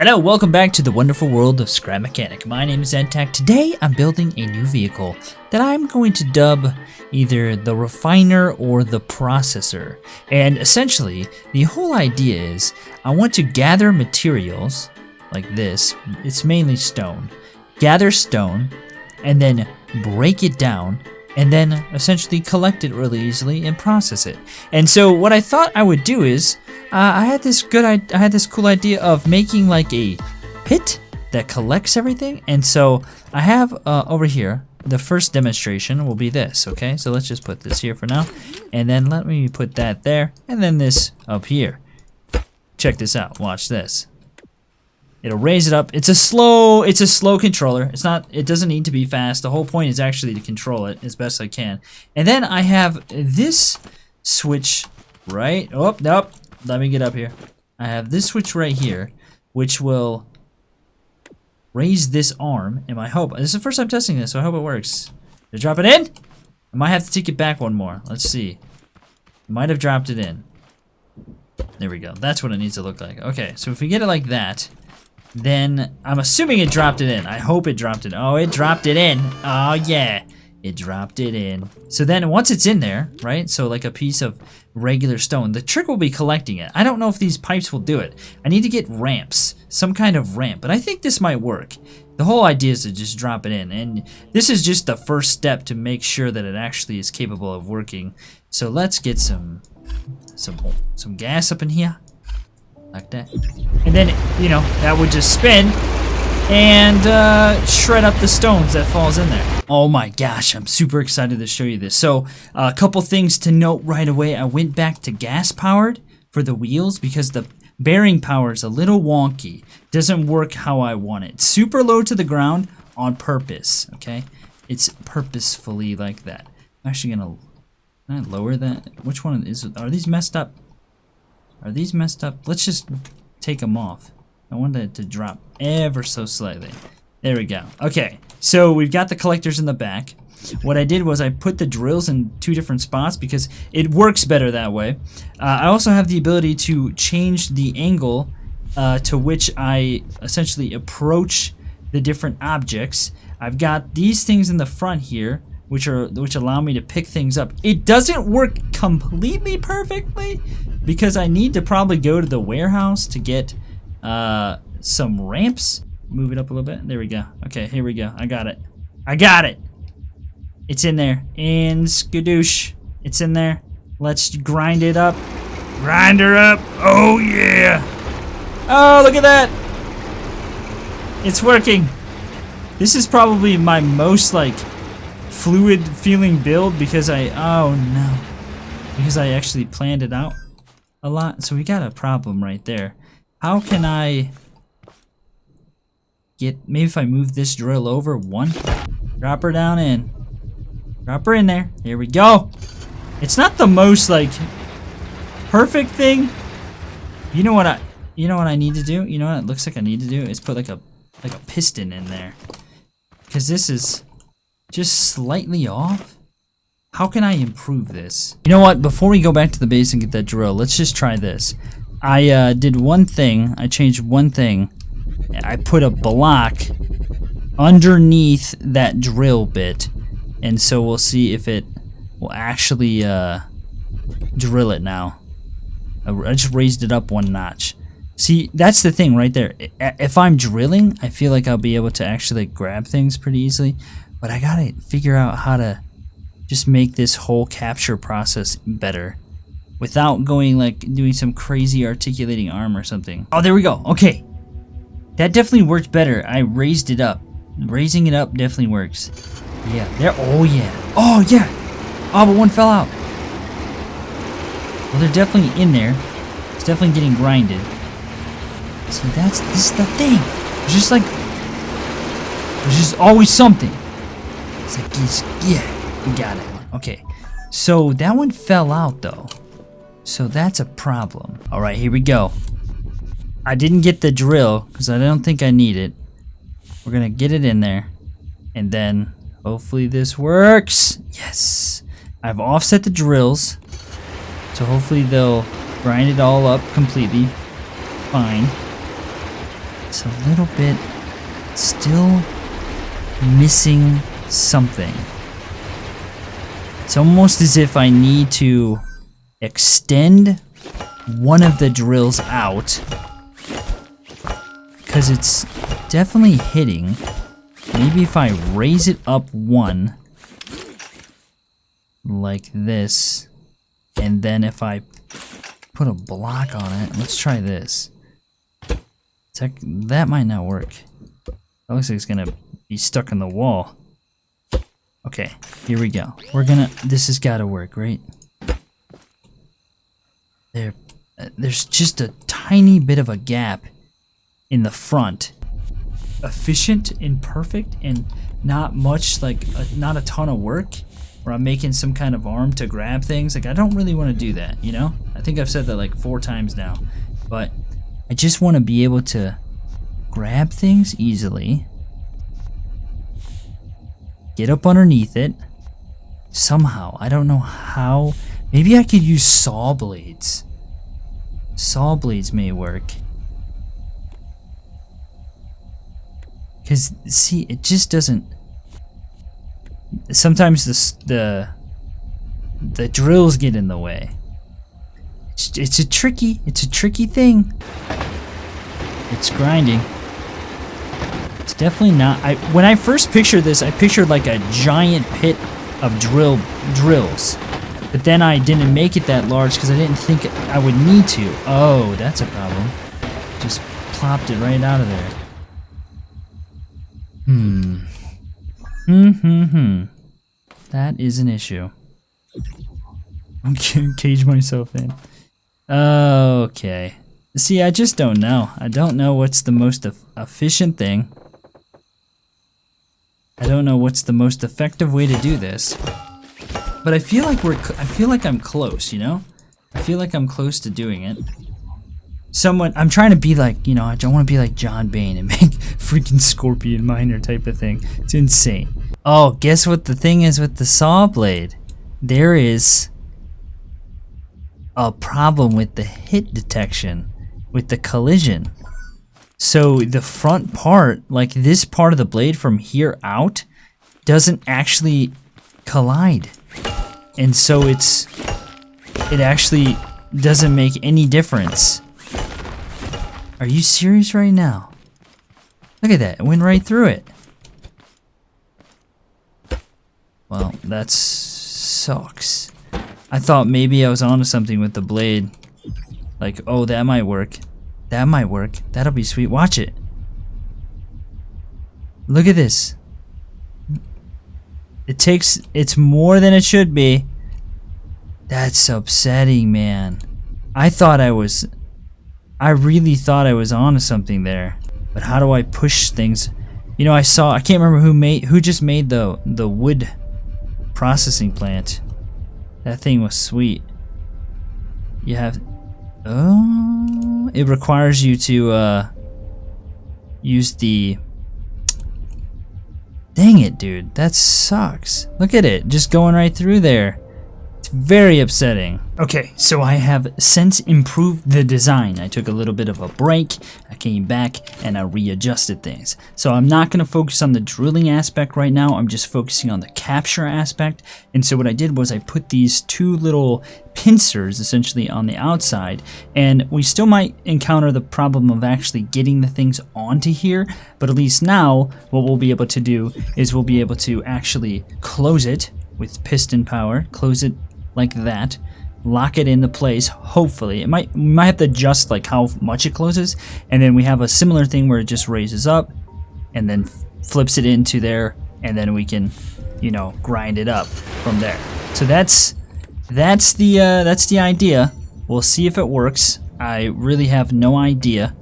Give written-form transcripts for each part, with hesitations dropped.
Hello, welcome back to the wonderful world of Scrap Mechanic. My name is Entak. Today I'm building a new vehicle that I'm going to dub either the refiner or the processor. And essentially, the whole idea is I want to gather materials like this. It's mainly stone. Gather stone and then break it down and then essentially collect it really easily and process it. And so what I thought I would do is I had this cool idea of making like a pit that collects everything. And so I have over here, the first demonstration will be this, okay? So let's just put this here for now. And then let me put that there and then this up here. Check this out, watch this. It'll raise it up. It's a slow controller. It doesn't need to be fast. The whole point is actually to control it as best I can. And then I have this switch right, oh, nope. Let me get up here. I have this switch right here, which will raise this arm. And I hope, this is the first time testing this, so I hope it works. Did I drop it in? I might have to take it back one more. Let's see. Might have dropped it in. There we go. That's what it needs to look like. Okay, so if we get it like that, then I'm assuming it dropped it in. I hope it dropped it. Oh, it dropped it in. Oh, yeah. It dropped it in. So then once it's in there, right? So like a piece of regular stone, the trick will be collecting it. I don't know if these pipes will do it. I need to get ramps, some kind of ramp, but I think this might work. The whole idea is to just drop it in, and this is just the first step to make sure that it actually is capable of working. So let's get some gas up in here, like that, and then that would just spin and shred up the stones that falls in there. Oh my gosh, I'm super excited to show you this. So a couple things to note right away. I went back to gas powered for the wheels because the bearing power is a little wonky. Doesn't work how I want it. Super low to the ground on purpose, okay? It's purposefully like that. I'm actually gonna lower that. Which one is it? Are these messed up? Are these messed up? Let's just take them off. I wanted it to drop ever so slightly. There we go. Okay, so we've got the collectors in the back. What I did was I put the drills in two different spots because it works better that way. I also have the ability to change the angle to which I essentially approach the different objects. I've got these things in the front here, which allow me to pick things up. It doesn't work completely perfectly because I need to probably go to the warehouse to get some ramps. Move it up a little bit. There we go. Okay, here we go. I got it. I got it. It's in there. And skadoosh. It's in there. Let's grind it up. Grind her up. Oh, yeah. Oh, look at that. It's working. This is probably my most, fluid feeling build because oh, no. Because I actually planned it out a lot. So we got a problem right there. How can I maybe if I move this drill over one, drop her down in. Drop her in there. Here we go. It's not the most perfect thing. You know what I need to do? You know what it looks like I need to do is put like a piston in there. Because this is just slightly off. How can I improve this? You know what? Before we go back to the base and get that drill, let's just try this. I did one thing. I changed one thing. I put a block underneath that drill bit, and so we'll see if it will actually drill it now. I just raised it up one notch. See, that's the thing right there. If I'm drilling, I feel like I'll be able to actually grab things pretty easily, but I gotta figure out how to just make this whole capture process better without going doing some crazy articulating arm or something. Oh, there we go. Okay. That definitely worked better. I raised it up. Raising it up definitely works. Yeah, there. Oh, yeah. Oh, yeah. Oh, but one fell out. Well, they're definitely in there. It's definitely getting grinded. See, this is the thing. There's just always something. It's yeah, we got it. Okay, so that one fell out, though. So that's a problem. All right, here we go. I didn't get the drill because I don't think I need it. We're gonna get it in there and then hopefully this works. Yes, I've offset the drills so hopefully they'll grind it all up completely fine. It's a little bit still missing something. It's almost as if I need to extend one of the drills out, because it's definitely hitting. Maybe if I raise it up one like this, and then if I put a block on it, let's try this. That might not work. That looks like it's gonna be stuck in the wall. Okay, here we go. This has gotta work, right? There's just a tiny bit of a gap in the front. Efficient and perfect and not much, like, not a ton of work, where I'm making some kind of arm to grab things. Like, I don't really want to do that, you know? I think I've said that like 4 times now. But I just want to be able to grab things easily. Get up underneath it. Somehow. I don't know how. Maybe I could use saw blades. Saw blades may work. Because, see, it just doesn't... Sometimes the drills get in the way. It's a tricky thing. It's grinding. It's definitely not... When I first pictured this, I pictured like a giant pit of drills. But then I didn't make it that large because I didn't think I would need to. Oh, that's a problem. Just plopped it right out of there. That is an issue. I'm gonna cage myself in. Okay. See, I just don't know. I don't know what's the most efficient thing. I don't know what's the most effective way to do this. But I feel like I'm close, you know? I feel like I'm close to doing it. I'm trying to be like, you know, I don't want to be like John Bane and make freaking Scorpion Miner type of thing. It's insane. Oh, guess what the thing is with the saw blade? There is a problem with the hit detection, with the collision. So the front part, like this part of the blade from here out, doesn't actually collide. And so it actually doesn't make any difference. Are you serious right now? Look at that, it went right through it. Well, that sucks. I thought maybe I was onto something with the blade. Like, oh, that might work. That might work. That'll be sweet. Watch it. Look at this. It's more than it should be. That's upsetting, man. I really thought I was onto something there. But how do I push things? You know, I can't remember who just made the wood processing plant. That thing was sweet. You have, oh, it requires you to use the, dang it, dude, that sucks. Look at it, just going right through there. It's very upsetting. Okay, so I have since improved the design. I took a little bit of a break, I came back, and I readjusted things. So I'm not going to focus on the drilling aspect right now, I'm just focusing on the capture aspect. And so what I did was I put these 2 little pincers essentially on the outside, and we still might encounter the problem of actually getting the things onto here, but at least now what we'll be able to do is we'll be able to actually close it with piston power, close it like that, lock it into place. Hopefully, we might have to adjust like how much it closes, and then we have a similar thing where it just raises up and then flips it into there, and then we can, you know, grind it up from there. So that's the idea. We'll see if it works. I really have no idea,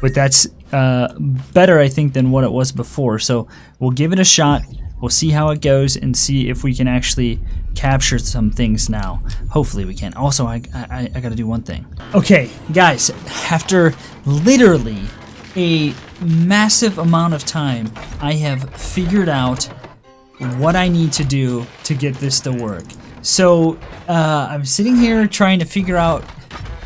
but that's better, I think, than what it was before. So we'll give it a shot. We'll see how it goes and see if we can actually capture some things now. Hopefully we can. Also, I gotta do one thing. Okay, guys, after literally a massive amount of time, I have figured out what I need to do to get this to work. So I'm sitting here trying to figure out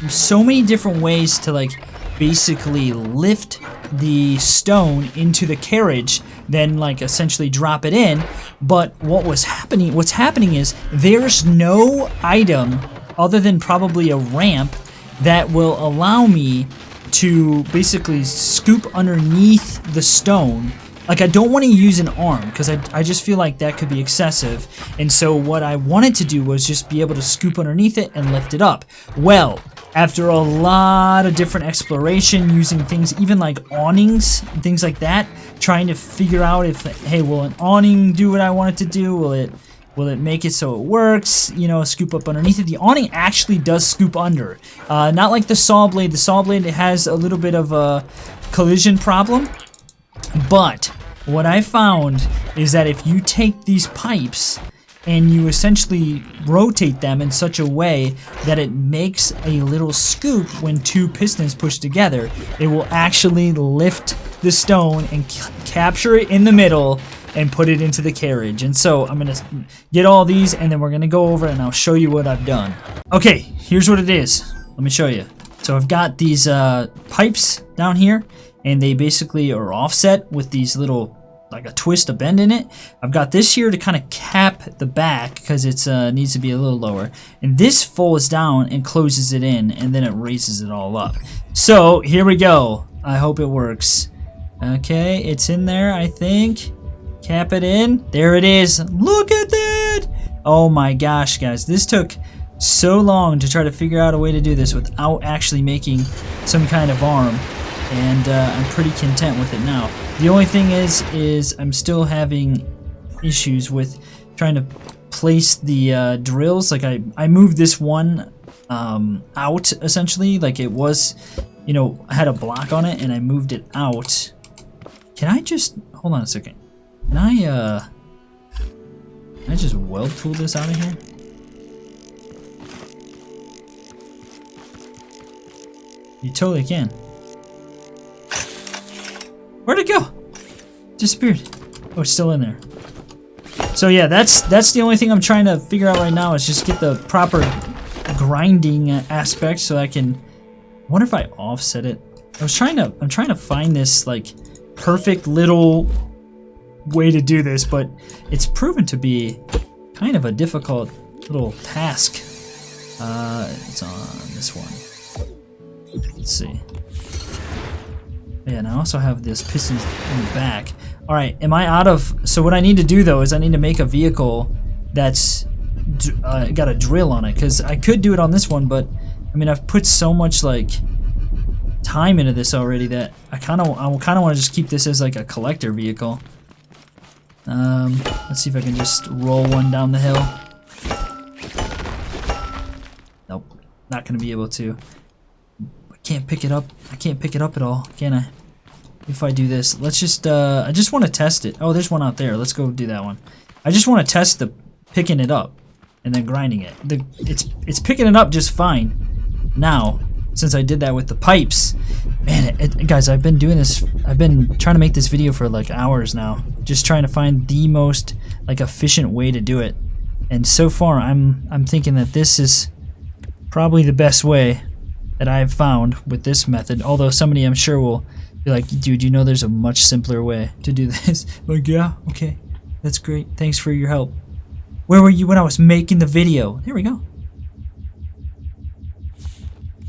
so many different ways to like basically lift the stone into the carriage, then like essentially drop it in. But what's happening is there's no item other than probably a ramp that will allow me to basically scoop underneath the stone. Like, I don't want to use an arm because I just feel like that could be excessive. And so what I wanted to do was just be able to scoop underneath it and lift it up. Well, after a lot of different exploration using things even like awnings and things like that, trying to figure out if, hey, will an awning do what I want it to do? Will it make it so it works? You know, scoop up underneath it. The awning actually does scoop under. Not like the saw blade. The saw blade has a little bit of a collision problem. But what I found is that if you take these pipes and you essentially rotate them in such a way that it makes a little scoop when two pistons push together, it will actually lift the stone and capture it in the middle and put it into the carriage. And so I'm gonna get all these and then we're gonna go over and I'll show you what I've done. Okay, here's what it is. Let me show you. So I've got these pipes down here, and they basically are offset with these little, like a twist, a bend in it. I've got this here to kind of cap the back because it needs to be a little lower. And this folds down and closes it in, and then it raises it all up. So here we go. I hope it works. Okay, it's in there, I think. Cap it in. There it is. Look at that! Oh my gosh, guys. This took so long to try to figure out a way to do this without actually making some kind of arm. And I'm pretty content with it now. The only thing is I'm still having issues with trying to place the drills. Like I moved this one out essentially. Like it was, you know, I had a block on it and I moved it out. Can I just hold on a second? Can I just weld tool this out of here? You totally can. Where'd it go? Disappeared. Oh, it's still in there. So yeah, that's the only thing I'm trying to figure out right now is just get the proper grinding aspect so I can. I wonder if I offset it. I'm trying to find this like perfect little way to do this, but it's proven to be kind of a difficult little task. It's on this one. Let's see. Yeah, and I also have this piston in the back. Alright, am I out of... So what I need to do, though, is I need to make a vehicle that's got a drill on it. Because I could do it on this one, but, I mean, I've put so much, like, time into this already that I kind of want to just keep this as, like, a collector vehicle. Let's see if I can just roll one down the hill. Nope, not going to be able to. Can't pick it up. I can't pick it up at all, can I? If I do this, let's just I just want to test it. Oh, there's one out there. Let's go do that one. I just want to test the picking it up and then grinding it. It's picking it up just fine now since I did that with the pipes. Man, guys, I've been doing this. I've been trying to make this video for like hours now, just trying to find the most like efficient way to do it. And so far, I'm thinking that this is probably the best way that I've found with this method. Although somebody I'm sure will be like, dude, you know there's a much simpler way to do this. Like, yeah, okay, that's great. Thanks for your help. Where were you when I was making the video? There we go.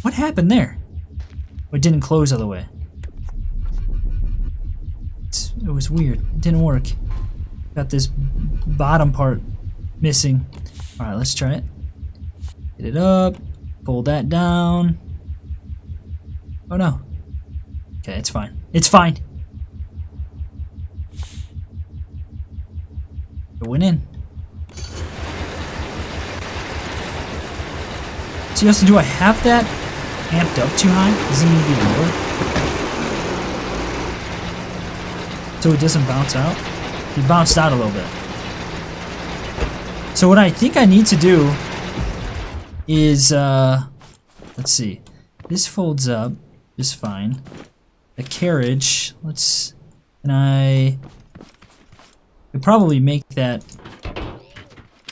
What happened there? Oh, it didn't close all the way. It was weird. It didn't work. Got this bottom part missing. Alright, let's try it. Get it up. Pull that down. Oh no. Okay, it's fine. It's fine. It went in. See, also, do I have that amped up too high? Does it need to be lower? So it doesn't bounce out? It bounced out a little bit. So what I think I need to do is, let's see. This folds up just fine. The carriage, can I could probably make that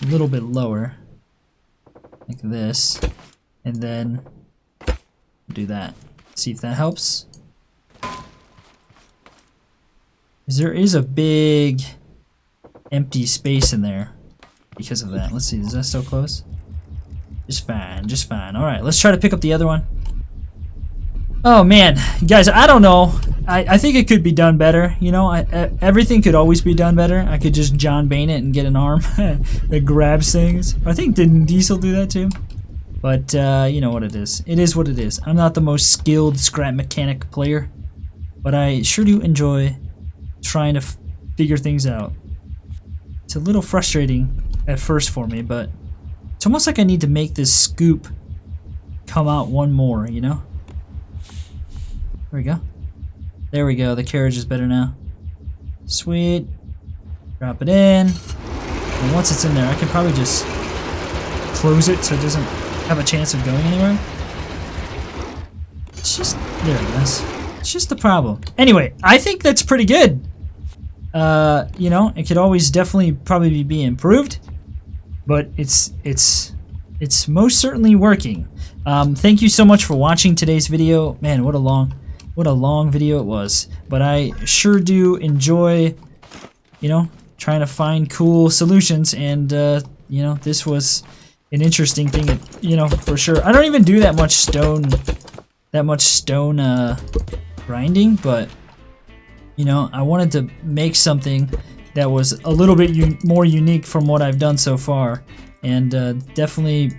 a little bit lower, like this, and then do that. See if that helps. There is a big empty space in there because of that. Let's see, is that still close? Just fine, just fine. Alright, let's try to pick up the other one. Oh man, guys, I don't know. I think it could be done better. You know, everything could always be done better. I could just John Bane it and get an arm that grabs things. I think, didn't Diesel do that too? But you know what it is. It is what it is. I'm not the most skilled scrap mechanic player, but I sure do enjoy trying to figure things out. It's a little frustrating at first for me, but it's almost like I need to make this scoop come out one more, you know? There we go. There we go. The carriage is better now. Sweet. Drop it in. And once it's in there, I can probably just close it so it doesn't have a chance of going anywhere. It's just... there it is. It's just the problem. Anyway, I think that's pretty good. You know, it could always definitely probably be improved. But it's most certainly working. Thank you so much for watching today's video. Man, what a long video it was. But I sure do enjoy, you know, trying to find cool solutions, and you know, this was an interesting thing, you know, for sure. I don't even do that much stone grinding, but you know, I wanted to make something that was a little bit more unique from what I've done so far, and it definitely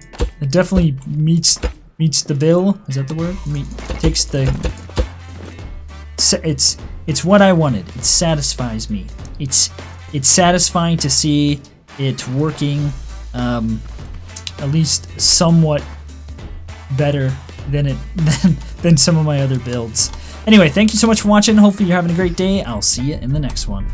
meets the bill. Is that the word? Takes the... It's what I wanted. It satisfies me. It's satisfying to see it working, at least somewhat better than some of my other builds. Anyway, thank you so much for watching. Hopefully you're having a great day. I'll see you in the next one.